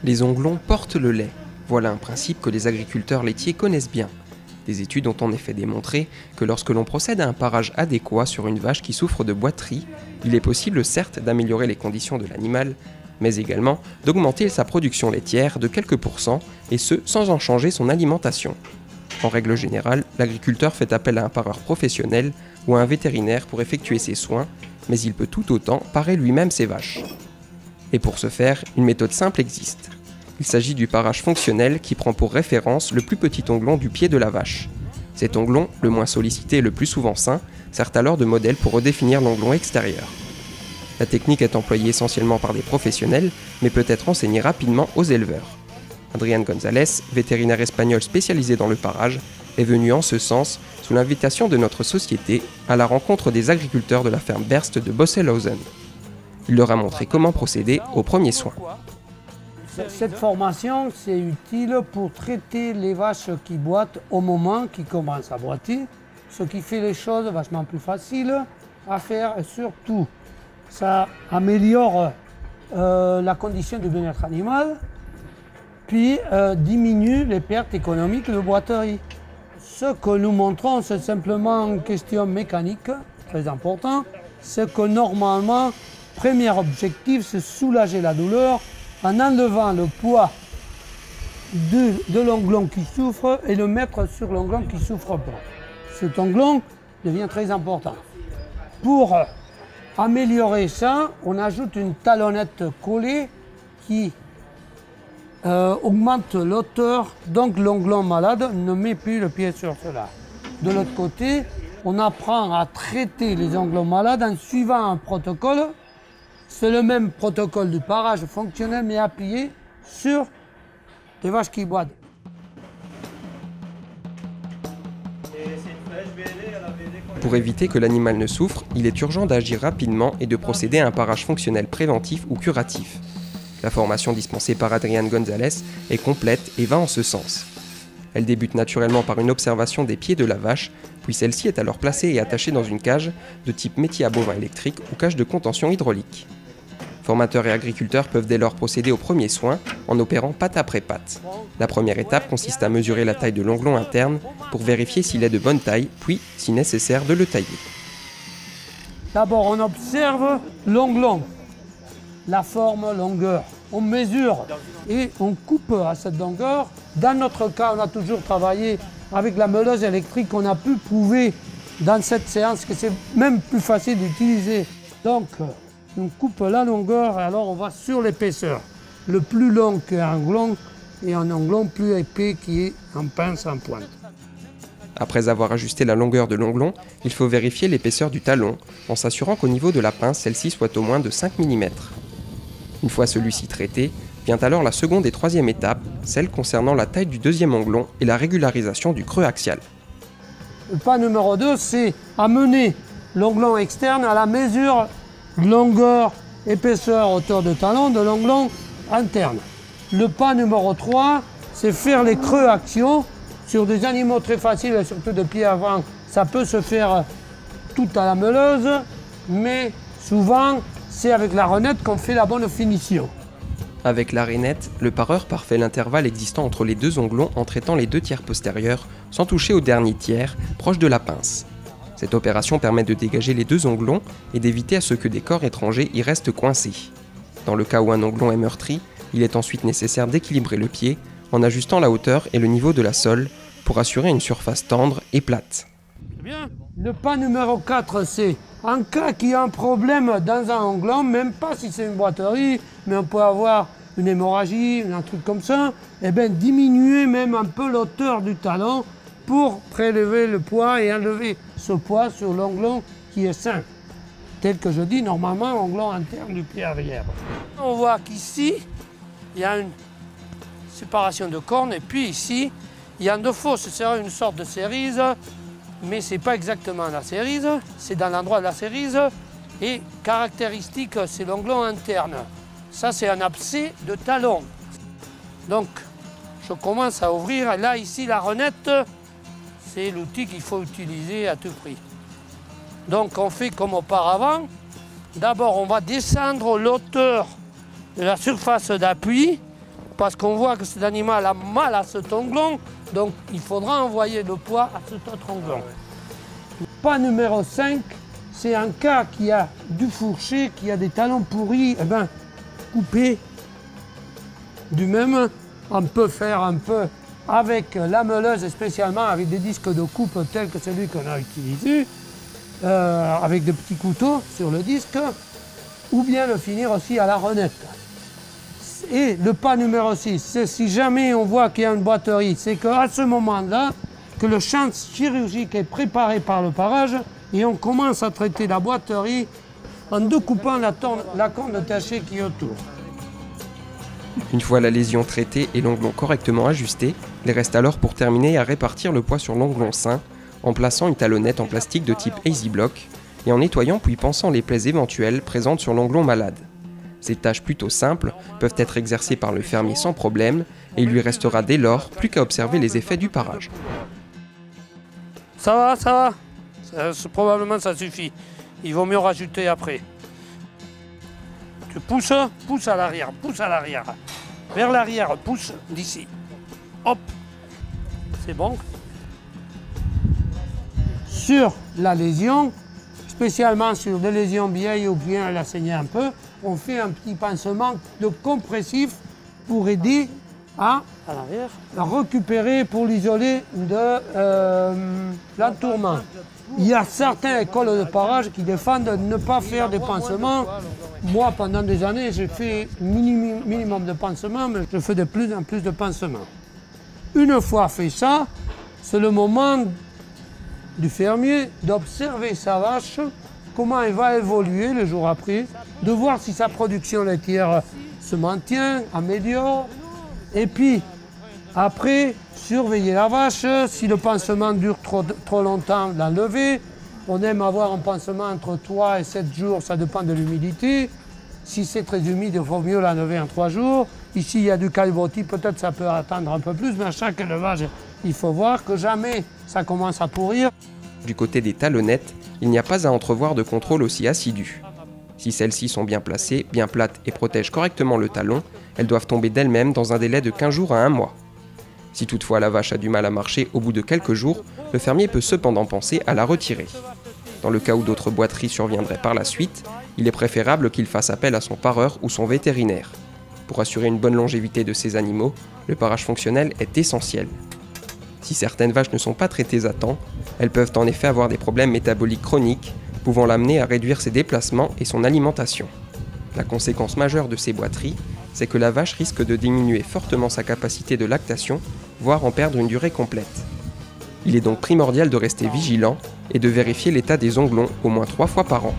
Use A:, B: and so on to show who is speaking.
A: Les onglons portent le lait. Voilà un principe que les agriculteurs laitiers connaissent bien. Des études ont en effet démontré que lorsque l'on procède à un parage adéquat sur une vache qui souffre de boiterie, il est possible certes d'améliorer les conditions de l'animal, mais également d'augmenter sa production laitière de quelques pourcents, et ce sans en changer son alimentation. En règle générale, l'agriculteur fait appel à un pareur professionnel ou à un vétérinaire pour effectuer ses soins, mais il peut tout autant parer lui-même ses vaches. Et pour ce faire, une méthode simple existe. Il s'agit du parage fonctionnel qui prend pour référence le plus petit onglon du pied de la vache. Cet onglon, le moins sollicité et le plus souvent sain, sert alors de modèle pour redéfinir l'onglon extérieur. La technique est employée essentiellement par des professionnels, mais peut être enseignée rapidement aux éleveurs. Adrián González, vétérinaire espagnol spécialisé dans le parage, est venu en ce sens, sous l'invitation de notre société, à la rencontre des agriculteurs de la ferme Berst de Bosselhausen. Il leur a montré comment procéder aux premiers soins.
B: Cette formation, c'est utile pour traiter les vaches qui boitent au moment qu'ils commencent à boiter, ce qui fait les choses vachement plus faciles à faire et surtout, ça améliore la condition du bien-être animal, puis diminue les pertes économiques de boiterie. Ce que nous montrons, c'est simplement une question mécanique, très importante, c'est que normalement, le premier objectif, c'est soulager la douleur en enlevant le poids de l'onglon qui souffre et le mettre sur l'onglon qui ne souffre pas. Cet onglon devient très important. Pour améliorer ça, on ajoute une talonnette collée qui augmente l'auteur, donc l'onglon malade ne met plus le pied sur cela. De l'autre côté, on apprend à traiter les onglons malades en suivant un protocole. C'est le même protocole du parage fonctionnel, mais appuyé sur des vaches qui boitent.
A: Pour éviter que l'animal ne souffre, il est urgent d'agir rapidement et de procéder à un parage fonctionnel préventif ou curatif. La formation dispensée par Adrián González est complète et va en ce sens. Elle débute naturellement par une observation des pieds de la vache, puis celle-ci est alors placée et attachée dans une cage de type métier à bovin électrique ou cage de contention hydraulique. Formateurs et agriculteurs peuvent dès lors procéder aux premiers soins en opérant patte après patte. La première étape consiste à mesurer la taille de l'onglon interne pour vérifier s'il est de bonne taille, puis, si nécessaire, de le tailler.
B: D'abord, on observe l'onglon, la forme, longueur. On mesure et on coupe à cette longueur. Dans notre cas, on a toujours travaillé avec la meuleuse électrique. On a pu prouver dans cette séance que c'est même plus facile d'utiliser. Donc, on coupe la longueur et alors on va sur l'épaisseur. Le plus long qu'un onglon et un onglon plus épais qui est en pince en pointe.
A: Après avoir ajusté la longueur de l'onglon, il faut vérifier l'épaisseur du talon en s'assurant qu'au niveau de la pince, celle-ci soit au moins de 5 mm. Une fois celui-ci traité, vient alors la seconde et troisième étape, celle concernant la taille du deuxième onglon et la régularisation du creux axial.
B: Le pas numéro 2, c'est amener l'onglon externe à la mesure longueur, épaisseur, hauteur de talon de l'onglon interne. Le pas numéro 3, c'est faire les creux axiaux sur des animaux très faciles et surtout de pied avant. Ça peut se faire tout à la meuleuse, mais souvent c'est avec la renette qu'on fait la bonne finition.
A: Avec la rainette, le pareur parfait l'intervalle existant entre les deux onglons en traitant les deux tiers postérieurs sans toucher au dernier tiers, proche de la pince. Cette opération permet de dégager les deux onglons et d'éviter à ce que des corps étrangers y restent coincés. Dans le cas où un onglon est meurtri, il est ensuite nécessaire d'équilibrer le pied en ajustant la hauteur et le niveau de la sole pour assurer une surface tendre et plate.
B: Bien. Le pas numéro 4, c'est en cas qu'il y a un problème dans un onglon, même pas si c'est une boiterie, mais on peut avoir une hémorragie, un truc comme ça, et bien diminuer même un peu l'auteur du talon pour prélever le poids et enlever ce poids sur l'onglon qui est sain. Tel que je dis, normalement, onglon interne du pied arrière. On voit qu'ici, il y a une séparation de cornes, et puis ici, il y a de faux, c'est une sorte de cérise, mais ce n'est pas exactement la cérise, c'est dans l'endroit de la cérise, et caractéristique, c'est l'onglon interne. Ça, c'est un abcès de talon. Donc, je commence à ouvrir, et là, ici, la renette, c'est l'outil qu'il faut utiliser à tout prix. Donc, on fait comme auparavant. D'abord, on va descendre l'auteur de la surface d'appui parce qu'on voit que cet animal a mal à cet onglon, donc il faudra envoyer le poids à cet autre onglon. Pas numéro 5, c'est un cas qui a du fourcher, qui a des talons pourris, eh ben, couper du même. On peut faire un peu avec la meuleuse, et spécialement avec des disques de coupe tels que celui qu'on a utilisé, avec des petits couteaux sur le disque, ou bien le finir aussi à la renette. Et le pas numéro 6, c'est si jamais on voit qu'il y a une boiterie, c'est qu'à ce moment-là, que le champ chirurgique est préparé par le parage et on commence à traiter la boiterie en découpant la corne tachée qui est autour.
A: Une fois la lésion traitée et l'onglon correctement ajusté, il reste alors pour terminer à répartir le poids sur l'onglon sain en plaçant une talonnette en plastique de type Easy Block et en nettoyant puis pansant les plaies éventuelles présentes sur l'onglon malade. Ces tâches plutôt simples peuvent être exercées par le fermier sans problème et il lui restera dès lors plus qu'à observer les effets du parage.
B: Ça va. Probablement ça suffit. Il vaut mieux rajouter après. Tu pousses à l'arrière, vers l'arrière, pousse d'ici. Hop, c'est bon. Sur la lésion, spécialement sur des lésions vieilles ou bien elle a saigné un peu, on fait un petit pansement de compressif pour aider à récupérer, pour l'isoler de l'entourement. Il y a certaines écoles de parage qui défendent de ne pas faire des pansements. Moi, pendant des années, j'ai fait minimum de pansements, mais je fais de plus en plus de pansements. Une fois fait ça, c'est le moment du fermier d'observer sa vache, comment elle va évoluer le jour après, de voir si sa production laitière se maintient, améliore, et puis après, surveiller la vache, si le pansement dure trop longtemps, l'enlever. On aime avoir un pansement entre 3 et 7 jours, ça dépend de l'humidité. Si c'est très humide, il vaut mieux l'enlever en 3 jours. Ici, il y a du calvotis, peut-être ça peut attendre un peu plus, mais à chaque élevage, il faut voir que jamais ça commence à pourrir.
A: Du côté des talonnettes, il n'y a pas à entrevoir de contrôle aussi assidu. Si celles-ci sont bien placées, bien plates et protègent correctement le talon, elles doivent tomber d'elles-mêmes dans un délai de 15 jours à 1 mois. Si toutefois la vache a du mal à marcher au bout de quelques jours, le fermier peut cependant penser à la retirer. Dans le cas où d'autres boiteries surviendraient par la suite, il est préférable qu'il fasse appel à son pareur ou son vétérinaire. Pour assurer une bonne longévité de ces animaux, le parage fonctionnel est essentiel. Si certaines vaches ne sont pas traitées à temps, elles peuvent en effet avoir des problèmes métaboliques chroniques, pouvant l'amener à réduire ses déplacements et son alimentation. La conséquence majeure de ces boiteries, c'est que la vache risque de diminuer fortement sa capacité de lactation, voire en perdre une durée complète. Il est donc primordial de rester vigilant et de vérifier l'état des onglons au moins 3 fois par an.